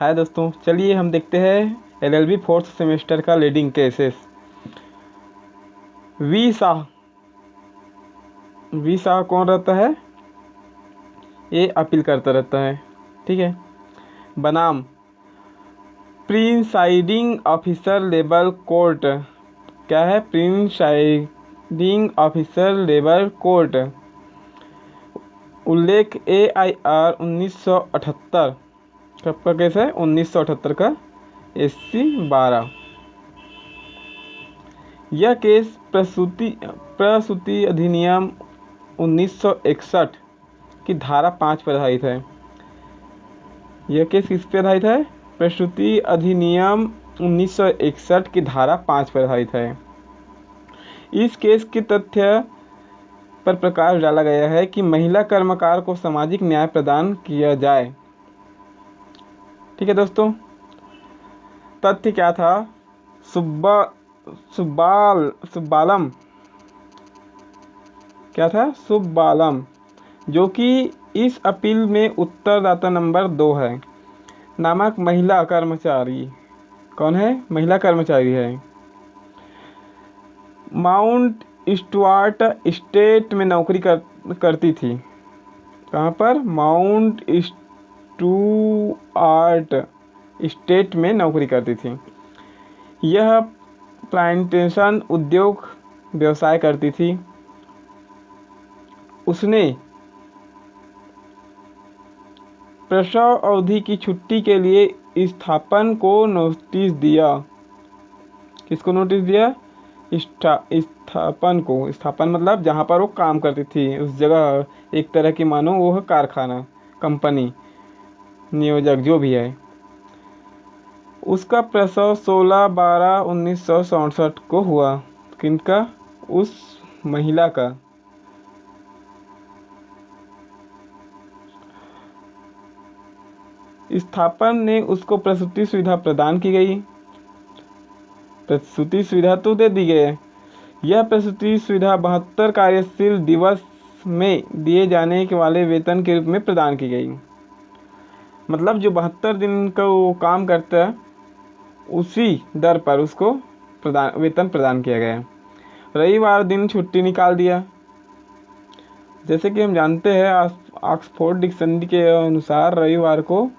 हाय दोस्तों, चलिए हम देखते हैं एलएलबी फोर्थ सेमेस्टर का लीडिंग केसेस। वी शाह कौन रहता है? ये अपील करता रहता है। ठीक है। बनाम प्रिसाइडिंग ऑफिसर लेबर कोर्ट। क्या है? Presiding officer labour court. उल्लेख AIR 1978। कब का केस है? 1978 का SC 12। यह केस प्रसूति अधिनियम 1961 की धारा 5 पर आधारित है। यह केस किस पे आधारित है? प्रसूति अधिनियम 1961 की धारा 5 पर आधारित है। इस केस के तथ्य पर प्रकाश डाला गया है कि महिला कर्मकार को सामाजिक न्याय प्रदान किया जाए। ठीक है दोस्तों, तथ्य क्या था? सुब्बालम क्या था? सुब्बालम, जो कि इस अपील में उत्तरदाता नंबर 2 है, नामक महिला कर्मचारी। कौन है? महिला कर्मचारी है। माउंट स्टुअर्ट स्टेट में नौकरी करती थी। कहाँ पर? माउंट स्टुअर्ट स्टेट में नौकरी करती थी। यह प्लांटेशन उद्योग व्यवसाय करती थी। उसने प्रसव अवधि की छुट्टी के लिए स्थापन को नोटिस दिया। किसको नोटिस दिया? स्थापन को। स्थापन मतलब जहाँ पर वो काम करती थी उस जगह, एक तरह की मानो वो है कारखाना, कंपनी, नियोजक जो भी है। उसका प्रसव 16/12/1967 को हुआ। किनका? उस महिला का। स्थापन ने उसको प्रसूति सुविधा प्रदान की गई। प्रसूति सुविधा तो दे दी गई। यह प्रसूति सुविधा 72 कार्यशील दिवस में दिए जाने के वाले वेतन के रूप में प्रदान की गई। मतलब जो 72 दिन का वो काम करता है उसी दर पर उसको वेतन प्रदान किया गया। रविवार दिन छुट्टी निकाल दिया। जैसे कि हम जानते हैं ऑक्सफोर्ड डिक्शनरी के अनुसार रविवार को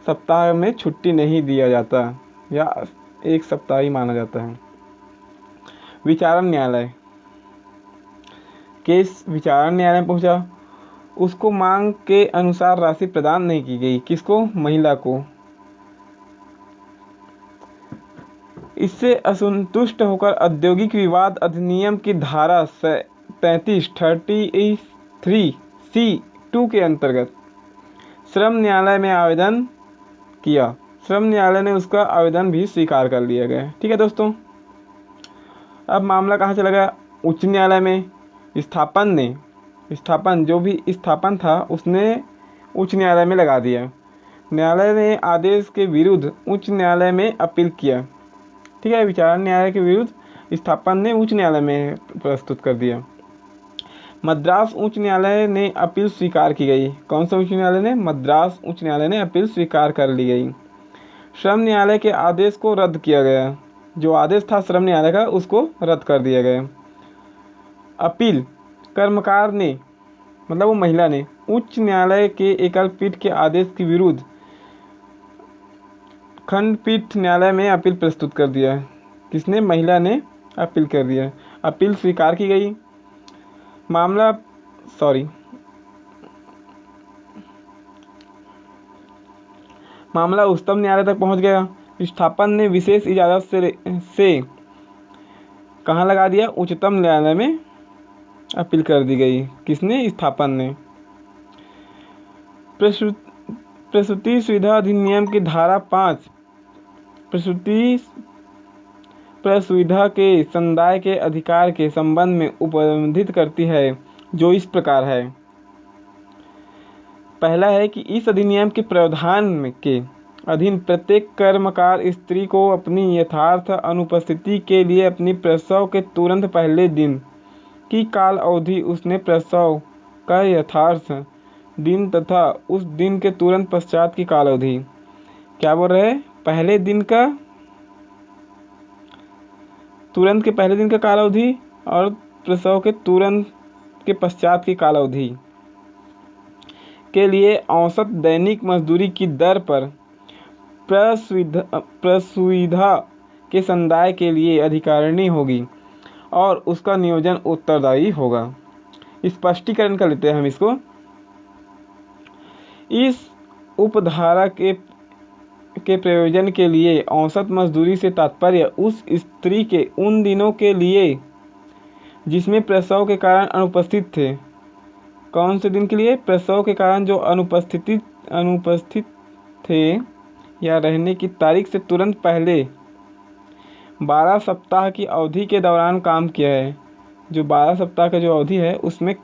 सप्ताह में छुट्टी नहीं दिया जाता या एक सप्ताह ही माना जाता है। विचारण न्यायालय। केस विचारण न्यायालय में पहुंचा। उसको मांग के अनुसार राशि प्रदान नहीं की गई। किसको? महिला को। इससे असंतुष्ट होकर औद्योगिक विवाद अधिनियम की धारा 33(3)(c)(2) के अंतर्गत श्रम न्यायालय में आवेदन किया। श्रम न्यायालय ने उसका आवेदन भी स्वीकार कर लिया गया। ठीक है दोस्तों, अब मामला कहाँ चला गया? उच्च न्यायालय में। स्थापन जो भी स्थापन था उसने उच्च न्यायालय में लगा दिया। न्यायालय ने आदेश के विरुद्ध उच्च न्यायालय में अपील किया। ठीक है, विचारण न्यायालय के विरुद्ध स्थापन ने उच्च न्यायालय में प्रस्तुत कर दिया। मद्रास उच्च न्यायालय ने अपील स्वीकार की गई। कौन सा उच्च न्यायालय ने? मद्रास उच्च न्यायालय ने अपील स्वीकार कर ली गई। श्रम न्यायालय के आदेश को रद्द किया गया। जो आदेश था श्रम न्यायालय का उसको रद्द कर दिया गया। अपील कर्मकार ने, मतलब वो महिला ने, उच्च न्यायालय के एकल पीठ के आदेश के विरुद्ध खंडपीठ न्यायालय में अपील प्रस्तुत कर दिया। किसने? महिला ने अपील कर दिया। अपील स्वीकार की गई। मामला उच्चतम न्यायालय तक पहुंच गया। स्थापन ने विशेष इजाजत से कहाँ लगा दिया? उच्चतम न्यायालय में अपील कर दी गई। किसने? स्थापन ने। प्रसूति सुविधा अधिनियम की धारा 5 प्रसूति सुविधा के समुदाय के अधिकार के संबंध में उपबंधित करती है, जो इस प्रकार है। पहला है कि इस अधिनियम के प्रावधान के अधीन प्रत्येक कर्मकार स्त्री को अपनी यथार्थ अनुपस्थिति के लिए अपनी प्रसव के तुरंत पहले दिन की काल अवधि, उसने प्रसव का यथार्थ दिन तथा उस दिन के तुरंत पश्चात की काल अवधि क्या बोल रहे हैं, पहले दिन का, तुरंत के पहले दिन का कालावधि और प्रसव के तुरंत के पश्चात की कालावधि के लिए औसत दैनिक मजदूरी की दर पर प्रसुविधा के समुदाय के लिए अधिकारिणी होगी और उसका नियोजन उत्तरदायी होगा। स्पष्टीकरण कर लेते हैं हम इसको। इस उपधारा के प्रयोजन के लिए औसत मजदूरी से तात्पर्य उस स्त्री के उन दिनों के लिए जिसमें प्रसव के कारण अनुपस्थित थे। कौन से दिन के लिए? प्रसव के कारण जो अनुपस्थित थे या रहने की तारीख से तुरंत पहले 12 सप्ताह की अवधि के दौरान काम किया है। जो 12 सप्ताह का जो अवधि है उसमें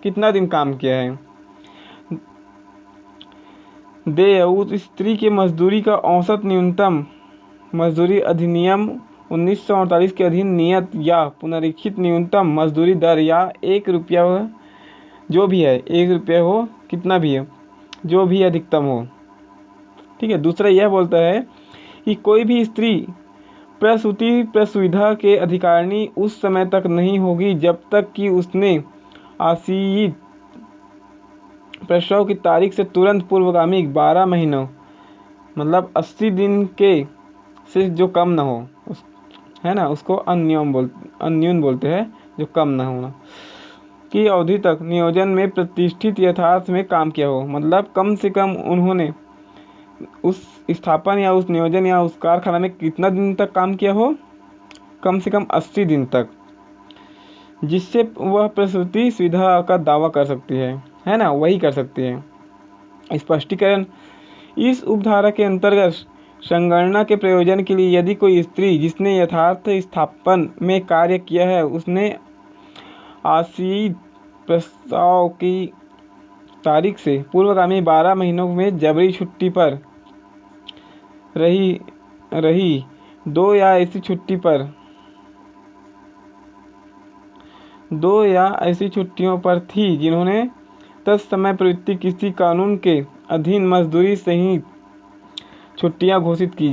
कितना दिन काम किया है। उस स्त्री के मजदूरी का औसत न्यूनतम मजदूरी अधिनियम 1948 के अधीन नियत या पुनरीक्षित न्यूनतम मजदूरी दर या 1 रुपया जो भी है, 1 रुपया हो, कितना भी है, जो भी अधिकतम हो। ठीक है। दूसरा यह बोलता है कि कोई भी स्त्री प्रसूति प्रसुविधा के अधिकारिणी उस समय तक नहीं होगी जब तक कि उसने आसीत प्रसव की तारीख से तुरंत पूर्वगामी 12 महीनों मतलब 80 दिन के से जो कम न हो, है ना, उसको अन्यून बोलते हैं, जो कम न होना की अवधि तक नियोजन में प्रतिष्ठित यथार्थ में काम किया हो। मतलब कम से कम उन्होंने उस स्थापन या उस नियोजन या उस कारखाना में कितना दिन तक काम किया हो? कम से कम 80 दिन तक, जिससे वह प्रसूति सुविधा का दावा कर सकती है ना, वही कर सकती है। स्पष्टीकरण। इस उपधारा के अंतर्गत संगणना के प्रयोजन के लिए यदि कोई स्त्री जिसने यथार्थ स्थापन में कार्य किया है उसने आसीत प्रसव की तारीख से पूर्वगामी 12 महीनों में जबरी छुट्टी पर रही 2 या ऐसी छुट्टियों पर थी जिन्होंने तत्समय प्रवृत्ति किसी कानून के अधीन मजदूरी सहित छुट्टियां घोषित की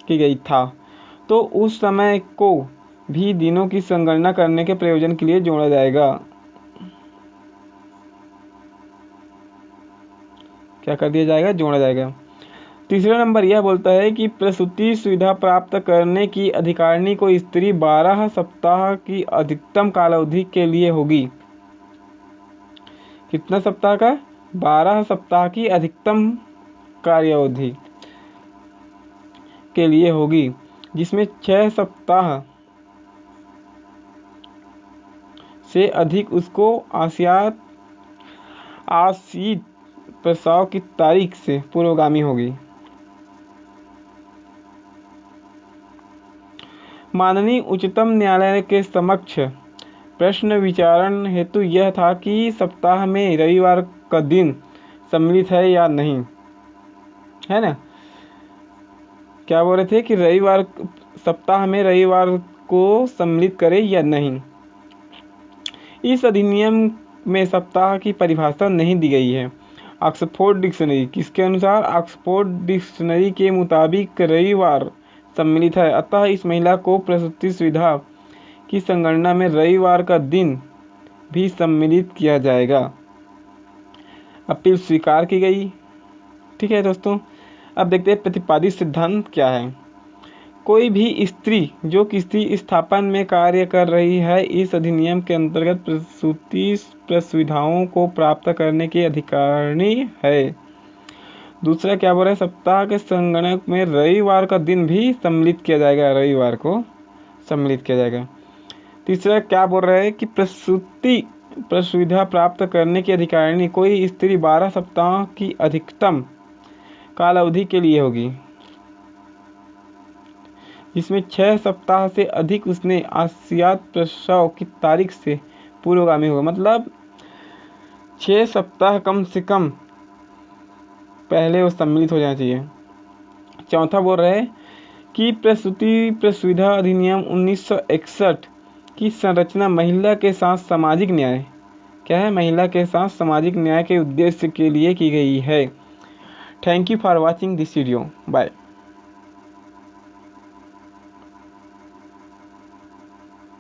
गई था, तो उस समय को भी दिनों की संगणना करने के प्रयोजन के लिए जोड़ा जाएगा। क्या कर दिया जाएगा? जोड़ा जाएगा। तीसरा नंबर यह बोलता है कि प्रसूति सुविधा प्राप्त करने की अधिकारिणी को स्त्री 12 सप्ताह की अधिकतम कालावधि के लिए होगी। कितना सप्ताह का? 12 सप्ताह की अधिकतम कार्यावधि के लिए होगी, जिसमें 6 सप्ताह से अधिक उसको आसीत प्रसव की तारीख से पूर्वगामी होगी। माननीय उच्चतम न्यायालय के समक्ष प्रश्न विचारण हेतु यह था कि सप्ताह में रविवार का दिन सम्मिलित है या नहीं, है ना। क्या बोल रहे थे कि सप्ताह में रविवार को सम्मिलित करे या नहीं। इस अधिनियम में सप्ताह की परिभाषा नहीं दी गई है। ऑक्सफोर्ड डिक्शनरी, किसके अनुसार? ऑक्सफोर्ड डिक्शनरी के मुताबिक रविवार सम्मिलित है, अतः इस महिला को प्रसूति सुविधा की संगणना में रविवार का दिन भी सम्मिलित किया जाएगा। अपील स्वीकार की गई। ठीक है दोस्तों, अब देखते हैं प्रतिपादित सिद्धांत क्या है। कोई भी स्त्री जो किसी स्थापन में कार्य कर रही है इस अधिनियम के अंतर्गत प्रसूति प्रसुविधाओं को प्राप्त करने की अधिकारिणी है। दूसरा क्या बोल रहा है? सप्ताह के संगणक में रविवार का दिन भी सम्मिलित किया जाएगा, रविवार को सम्मिलित किया जाएगा। तीसरा क्या बोल रहा है कि प्रसूति प्रसुविधा प्राप्त करने की अधिकारिणी कोई स्त्री 12 सप्ताह की अधिकतम काल अवधि के लिए होगी, जिसमें 6 सप्ताह से अधिक उसने आसियात प्रसव की तारीख से पूर्वगामी होगा। मतलब 6 सप्ताह कम से कम पहले वो सम्मिलित हो जाना चाहिए। चौथा बोल रहे हैं कि प्रसूति प्रसुविधा अधिनियम 1961 की संरचना महिला के साथ सामाजिक न्याय, क्या है? महिला के साथ सामाजिक न्याय के उद्देश्य के लिए की गई है। Thank you for watching this video. Bye.